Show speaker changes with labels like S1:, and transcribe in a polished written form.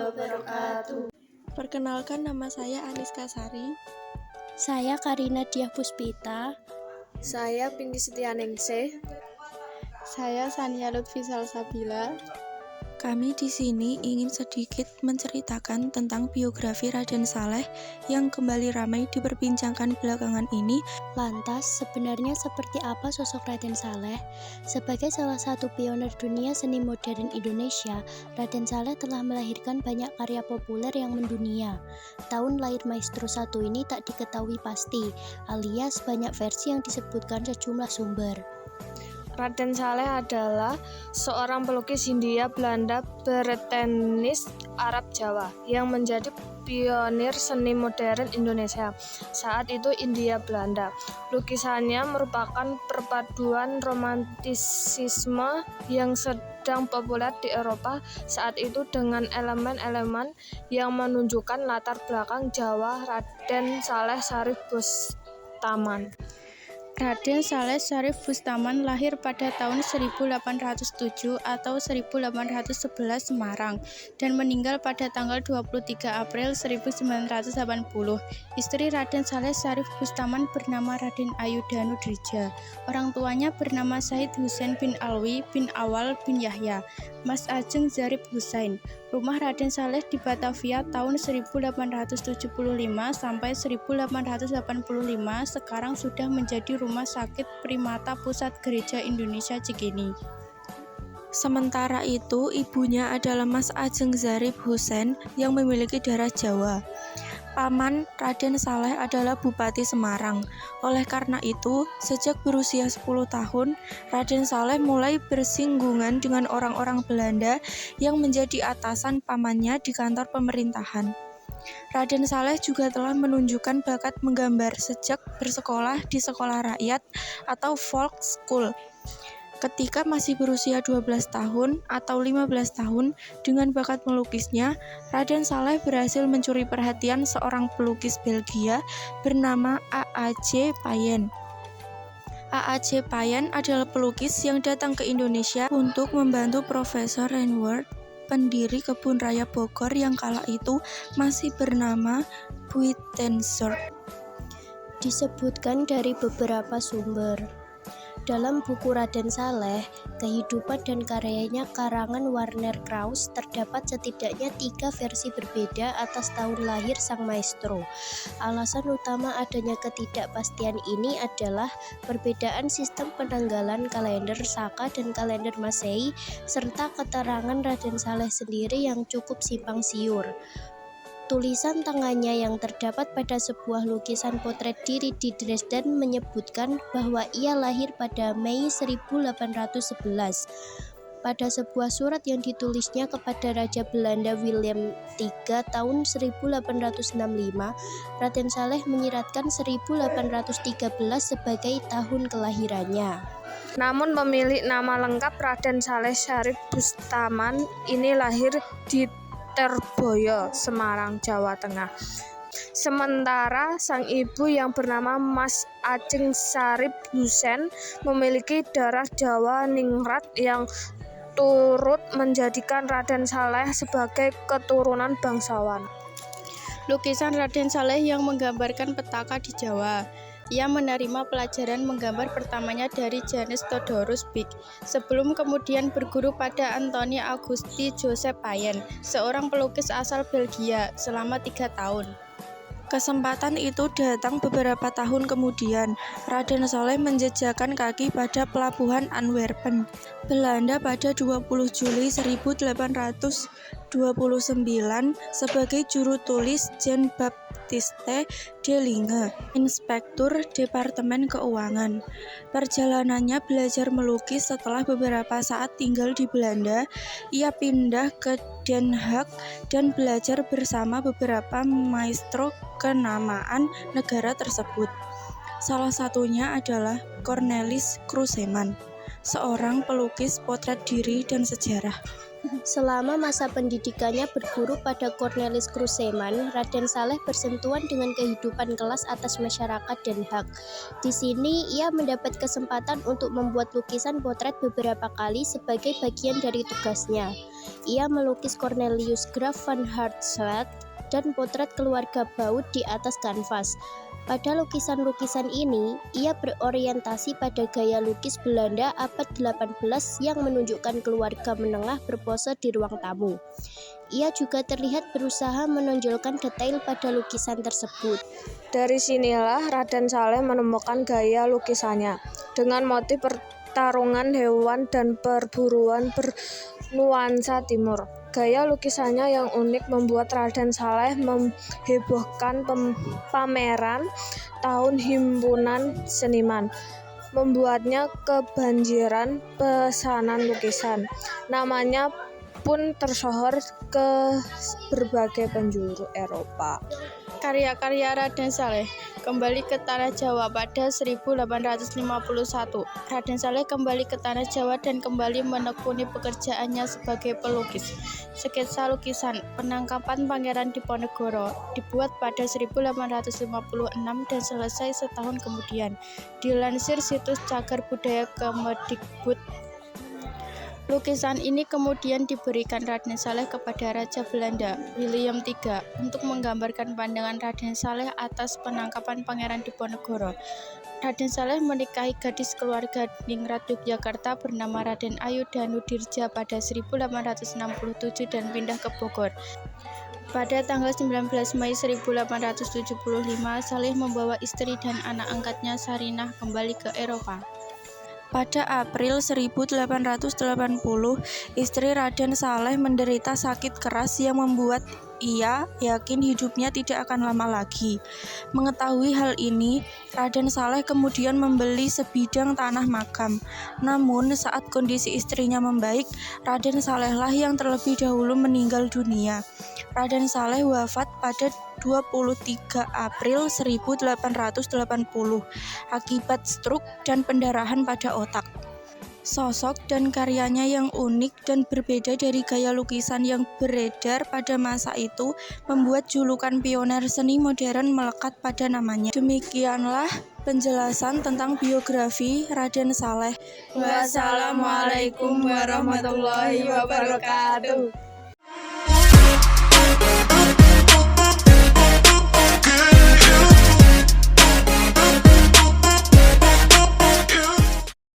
S1: wabarakatuh.
S2: Perkenalkan, nama saya Aniska Sari.
S3: Saya Karina Diah Puspita.
S4: Saya Pinky Setianingsih.
S5: Saya Sania Lutfi Salsabila.
S2: Kami di sini ingin sedikit menceritakan tentang biografi Raden Saleh yang kembali ramai diperbincangkan belakangan ini.
S3: Lantas, sebenarnya seperti apa sosok Raden Saleh? Sebagai salah satu pionir dunia seni modern Indonesia, Raden Saleh telah melahirkan banyak karya populer yang mendunia. Tahun lahir Maestro 1 ini tak diketahui pasti, alias banyak versi yang disebutkan sejumlah sumber.
S4: Raden Saleh adalah seorang pelukis Hindia Belanda Bretenis Arab Jawa yang menjadi pionir seni modern Indonesia. Saat itu Hindia Belanda. Lukisannya merupakan perpaduan romantisisme yang sedang populer di Eropa saat itu dengan elemen-elemen yang menunjukkan latar belakang Jawa. Raden Saleh Syarif Bustaman.
S5: Raden Saleh Syarif Bustaman lahir pada tahun 1807 atau 1811 Semarang dan meninggal pada tanggal 23 April 1980. Istri Raden Saleh Syarif Bustaman bernama Raden Ayu Danu Drija. Orang tuanya bernama Said Husain bin Alwi bin Awal bin Yahya, Mas Ajeng Zarib Husain. Rumah Raden Saleh di Batavia tahun 1875 sampai 1885 sekarang sudah menjadi Rumah Sakit Primata Pusat Gereja Indonesia Cikini.
S2: Sementara itu, ibunya adalah Mas Ajeng Zarib Husain yang memiliki darah Jawa. Paman Raden Saleh adalah Bupati Semarang. Oleh karena itu, sejak berusia 10 tahun, Raden Saleh mulai bersinggungan dengan orang-orang Belanda yang menjadi atasan pamannya di kantor pemerintahan. Raden Saleh juga telah menunjukkan bakat menggambar sejak bersekolah di sekolah rakyat atau folk school. Ketika masih berusia 12 tahun atau 15 tahun, dengan bakat melukisnya, Raden Saleh berhasil mencuri perhatian seorang pelukis Belgia bernama A.A.J. Payen. A.A.J. Payen adalah pelukis yang datang ke Indonesia untuk membantu Profesor Rainworth, pendiri Kebun Raya Bogor yang kala itu masih bernama Buitenzorg.
S3: Disebutkan dari beberapa sumber. Dalam buku Raden Saleh, Kehidupan dan Karyanya karangan Warner Krauss, terdapat setidaknya 3 versi berbeda atas tahun lahir sang maestro. Alasan utama adanya ketidakpastian ini adalah perbedaan sistem penanggalan kalender Saka dan kalender Masehi, serta keterangan Raden Saleh sendiri yang cukup simpang siur. Tulisan tangannya yang terdapat pada sebuah lukisan potret diri di Dresden menyebutkan bahwa ia lahir pada Mei 1811. Pada sebuah surat yang ditulisnya kepada Raja Belanda Willem III tahun 1865, Raden Saleh menyiratkan 1813 sebagai tahun kelahirannya.
S4: Namun pemilik nama lengkap Raden Saleh Syarif Bustaman ini lahir di Terboyo, Semarang, Jawa Tengah. Sementara sang ibu yang bernama Mas Ajeng Zarib Husain memiliki darah Jawa Ningrat yang turut menjadikan Raden Saleh sebagai keturunan bangsawan.
S5: Lukisan Raden Saleh yang menggambarkan petaka di Jawa. Ia menerima pelajaran menggambar pertamanya dari Janus Theodorus Bick, sebelum kemudian berguru pada Anthony Auguste Joseph Payen, seorang pelukis asal Belgia, selama 3 tahun.
S2: Kesempatan itu datang beberapa tahun kemudian. Raden Saleh menjejakkan kaki pada pelabuhan Antwerpen, Belanda pada 20 Juli 1829 sebagai juru tulis Jean Baptiste de Linge, Inspektur Departemen Keuangan. Perjalanannya belajar melukis. Setelah beberapa saat tinggal di Belanda, ia pindah ke Den Haag dan belajar bersama beberapa maestro kenamaan negara tersebut. Salah satunya adalah Cornelis Cruyssman, seorang pelukis potret diri dan sejarah.
S3: Selama masa pendidikannya berguru pada Cornelis Cruyssman, Raden Saleh bersentuhan dengan kehidupan kelas atas masyarakat Den Haag. Di sini ia mendapat kesempatan untuk membuat lukisan potret beberapa kali sebagai bagian dari tugasnya. Ia melukis Cornelius Graf van Hartslag dan potret keluarga Baud di atas kanvas. Pada lukisan-lukisan ini, ia berorientasi pada gaya lukis Belanda abad 18 yang menunjukkan keluarga menengah berpose di ruang tamu. Ia juga terlihat berusaha menonjolkan detail pada lukisan tersebut.
S4: Dari sinilah Raden Saleh menemukan gaya lukisannya dengan motif pertarungan hewan dan perburuan bernuansa timur. Gaya lukisannya yang unik membuat Raden Saleh menghebohkan pameran tahun himpunan seniman, membuatnya kebanjiran pesanan lukisan. Namanya pun tersohor ke berbagai penjuru Eropa.
S5: Karya-karya Raden Saleh kembali ke Tanah Jawa pada 1851. Raden Saleh kembali ke Tanah Jawa dan kembali menekuni pekerjaannya sebagai pelukis. Sketsa lukisan penangkapan Pangeran Diponegoro dibuat pada 1856 dan selesai setahun kemudian. Dilansir situs Cagar Budaya Kemendikbud. Lukisan ini kemudian diberikan Raden Saleh kepada Raja Belanda Willem III untuk menggambarkan pandangan Raden Saleh atas penangkapan Pangeran Diponegoro. Raden Saleh menikahi gadis keluarga Ningrat Yogyakarta bernama Raden Ayu Danu Dirja pada 1867 dan pindah ke Bogor. Pada tanggal 19 Mei 1875, Saleh membawa istri dan anak angkatnya Sarinah kembali ke Eropa.
S2: Pada April 1880, istri Raden Saleh menderita sakit keras yang membuat ia yakin hidupnya tidak akan lama lagi. Mengetahui hal ini, Raden Saleh kemudian membeli sebidang tanah makam. Namun, saat kondisi istrinya membaik, Raden Salehlah yang terlebih dahulu meninggal dunia. Raden Saleh wafat pada 23 April 1880 akibat stroke dan pendarahan pada otak. Sosok dan karyanya yang unik dan berbeda dari gaya lukisan yang beredar pada masa itu membuat julukan pioner seni modern melekat pada namanya. Demikianlah penjelasan tentang biografi Raden Saleh.
S5: Wassalamualaikum warahmatullahi wabarakatuh.